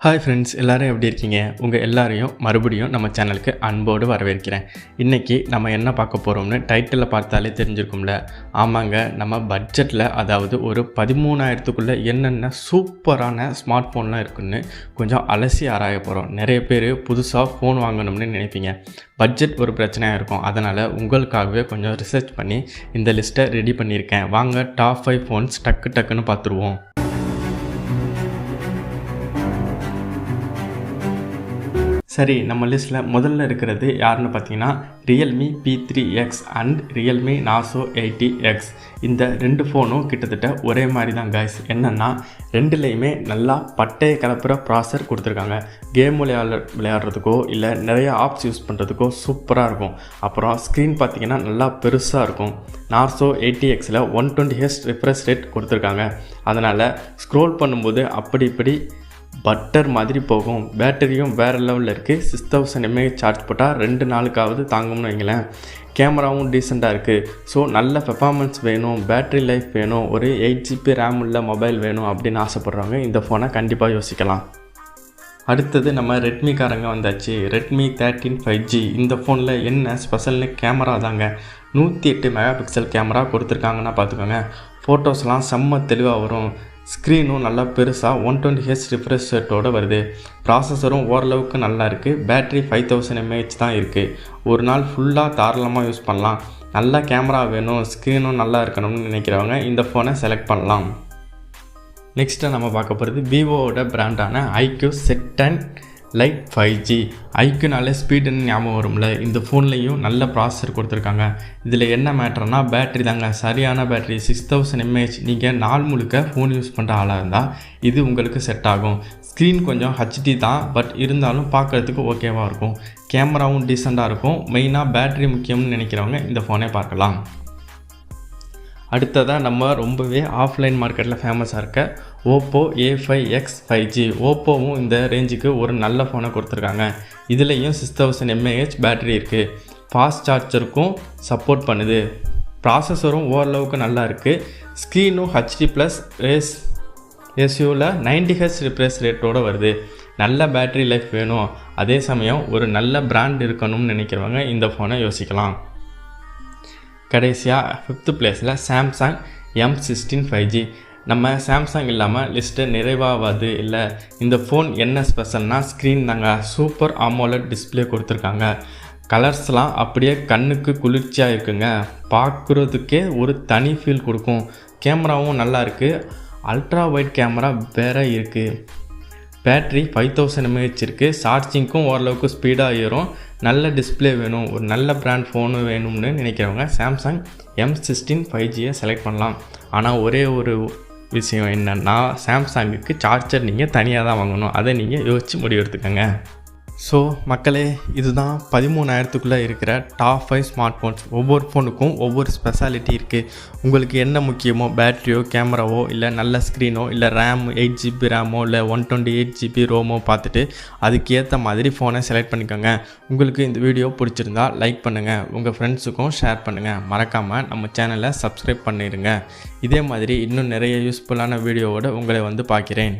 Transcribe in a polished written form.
Hi friends, எல்லோரும் எப்படி இருக்கீங்க? உங்கள் எல்லாரையும் மறுபடியும் நம்ம சேனலுக்கு அன்போடு வரவேற்கிறேன். இன்றைக்கி நம்ம என்ன பார்க்க போகிறோம்னு டைட்டிலில் பார்த்தாலே தெரிஞ்சிருக்கும்ல. ஆமாங்க, நம்ம பட்ஜெட்டில் அதாவது ஒரு 13,000க்குள்ளே என்னென்ன சூப்பரான ஸ்மார்ட் ஃபோன்லாம் இருக்குன்னு கொஞ்சம் அலசி ஆராய போகிறோம். நிறைய பேர் புதுசாக ஃபோன் வாங்கணும்னு நினைப்பீங்க. பட்ஜெட் ஒரு பிரச்சனையாக இருக்கும். அதனால் உங்களுக்காகவே கொஞ்சம் ரிசர்ச் பண்ணி இந்த லிஸ்ட்டை ரெடி பண்ணியிருக்கேன். வாங்க டாப் 5 ஃபோன்ஸ் டக்குன்னு பார்த்துருவோம். சரி, நம்ம லிஸ்ட்டில் முதல்ல இருக்கிறது யாருன்னு பார்த்தீங்கன்னா Realme P3X and Realme Narzo 80X. இந்த ரெண்டு ஃபோனும் கிட்டத்தட்ட ஒரே மாதிரி தான் கைஸ். என்னென்னா ரெண்டுலேயுமே நல்லா பட்டையை கலப்புற ப்ராசர் கொடுத்துருக்காங்க. கேம் விளையாடுறதுக்கோ இல்லை நிறைய ஆப்ஸ் யூஸ் பண்ணுறதுக்கோ சூப்பராக இருக்கும். அப்புறம் ஸ்க்ரீன் பார்த்திங்கன்னா நல்லா பெருசாக இருக்கும். நார்சோ 80Xல் 120Hz ரிஃப்ரெஷ் ரேட் கொடுத்துருக்காங்க. அதனால் ஸ்க்ரோல் பண்ணும்போது அப்படி இப்படி பட்டர் மாதிரி போகும். பேட்டரியும் வேறு லெவலில் இருக்குது. 6000 mAh சார்ஜ் போட்டால் 2 நாளுக்காவது தாங்கும்னு வைங்களேன். கேமராவும் டீசெண்டாக இருக்குது. ஸோ நல்ல பெர்ஃபார்மன்ஸ் வேணும், பேட்டரி லைஃப் வேணும், ஒரு 8GB ரேம் உள்ள மொபைல் வேணும் அப்படின்னு ஆசைப்பட்றவங்க இந்த ஃபோனை கண்டிப்பாக யோசிக்கலாம். அடுத்தது நம்ம ரெட்மிக்காரங்க வந்தாச்சு. Redmi 13 5G. இந்த ஃபோனில் என்ன ஸ்பெஷல்னு கேமரா தாங்க. 108 மெகாபிக்சல் கேமரா கொடுத்துருக்காங்கன்னா பார்த்துக்கோங்க. ஃபோட்டோஸ்லாம் செம்ம தெளிவாக வரும். ஸ்க்ரீனும் நல்லா பெருசாக 120Hz ரிஃப்ரெஷ் ரேட்டோடு வருது. ப்ராசஸரும் ஓரளவுக்கு நல்லா இருக்குது. பேட்ரி 5000 mAh தான் இருக்குது. ஒரு நாள் ஃபுல்லாக தாராளமாக யூஸ் பண்ணலாம். நல்ல கேமரா வேணும், ஸ்க்ரீனும் நல்லா இருக்கணும்னு நினைக்கிறவங்க இந்த ஃபோனை செலக்ட் பண்ணலாம். நெக்ஸ்ட்டு நம்ம பார்க்க போகிறது விவோவோட பிராண்டான IQ Z10 Lite 5G. ஐக்யூனாலே ஸ்பீடுன்னு ஞாபகம் வரும்ல. இந்த ஃபோன்லேயும் நல்ல ப்ராசஸர் கொடுத்துருக்காங்க. இதில் என்ன மேட்டர்னா பேட்டரி தாங்க. சரியான பேட்டரி 6000 mAh. நீங்கள் நாள் முழுக்க ஃபோன் யூஸ் பண்ணுற ஆளாக இருந்தால் இது உங்களுக்கு செட் ஆகும். ஸ்க்ரீன் கொஞ்சம் HD தான், பட் இருந்தாலும் பார்க்குறதுக்கு ஓகேவாக இருக்கும். கேமராவும் டீசெண்டாக இருக்கும். மெயினாக பேட்டரி முக்கியம்னு நினைக்கிறவங்க இந்த ஃபோனை பார்க்கலாம். அடுத்ததாக நம்ம ரொம்பவே ஆஃப்லைன் மார்க்கெட்டில் ஃபேமஸாக இருக்க ஓப்போ A5X 5G. ஓப்போவும் இந்த ரேஞ்சுக்கு ஒரு நல்ல ஃபோனை கொடுத்துருக்காங்க. இதுலேயும் 6000 mAh பேட்டரி இருக்குது. ஃபாஸ்ட் சார்ஜருக்கும் சப்போர்ட் பண்ணுது. ப்ராசஸரும் ஓரளவுக்கு நல்லா இருக்குது. ஸ்க்ரீனும் HD+ ரேஷியோவில் 90Hz ரிஃப்ரெஷ் ரேட்டோடு வருது. நல்ல பேட்டரி லைஃப் வேணும், அதே சமயம் ஒரு நல்ல பிராண்ட் இருக்கணும்னு நினைக்கிறவங்க இந்த ஃபோனை யோசிக்கலாம். கடைசியாக 5th பிளேஸில் சாம்சங் M16 5G. நம்ம சாம்சங் இல்லாமல் லிஸ்ட்டு நிறைவாகாது. இல்லை, இந்த ஃபோன் என்ன ஸ்பெஷல்னால் ஸ்க்ரீன் தாங்க. சூப்பர் AMOLED டிஸ்பிளே கொடுத்துருக்காங்க. கலர்ஸ்லாம் அப்படியே கண்ணுக்கு குளிர்ச்சியாக இருக்குங்க. பார்க்குறதுக்கே ஒரு தனி ஃபீல் கொடுக்கும். கேமராவும் நல்லா இருக்குது. அல்ட்ரா வைட் கேமரா வேறு இருக்குது. பேட்ரி 5000 mAh இருக்குது. சார்ஜிங்க்கும் ஓரளவுக்கு ஸ்பீடாக ஏறும். நல்ல டிஸ்பிளே வேணும், ஒரு நல்ல பிராண்ட் ஃபோனு வேணும்னு நினைக்கிறவங்க சாம்சங் M16 5Gயை செலக்ட் பண்ணலாம். ஆனால் ஒரே ஒரு விஷயம் என்னென்னா சாம்சங்குக்கு சார்ஜர் நீங்கள் தனியாக தான் வாங்கணும். அதை நீங்கள் யோசித்து முடிவெடுத்துக்கோங்க. ஸோ மக்களே, இதுதான் 13,000க்குள்ளே இருக்கிற டாப் 5 ஸ்மார்ட் ஃபோன்ஸ். ஒவ்வொரு ஃபோனுக்கும் ஒவ்வொரு ஸ்பெஷாலிட்டி இருக்குது. உங்களுக்கு என்ன முக்கியமோ, பேட்ரியோ, கேமராவோ, இல்லை நல்ல ஸ்க்ரீனோ, இல்லை ரேம் 8GB ரேமோ, இல்லை 128GB ரோமோ பார்த்துட்டு அதுக்கேற்ற மாதிரி ஃபோனை செலக்ட் பண்ணிக்கோங்க. உங்களுக்கு இந்த வீடியோ பிடிச்சிருந்தா லைக் பண்ணுங்கள், உங்கள் ஃப்ரெண்ட்ஸுக்கும் ஷேர் பண்ணுங்கள். மறக்காமல் நம்ம சேனலை சப்ஸ்கிரைப் பண்ணிடுங்க. இதே மாதிரி இன்னும் நிறைய யூஸ்ஃபுல்லான வீடியோவோடு உங்களை வந்து பார்க்கிறேன்.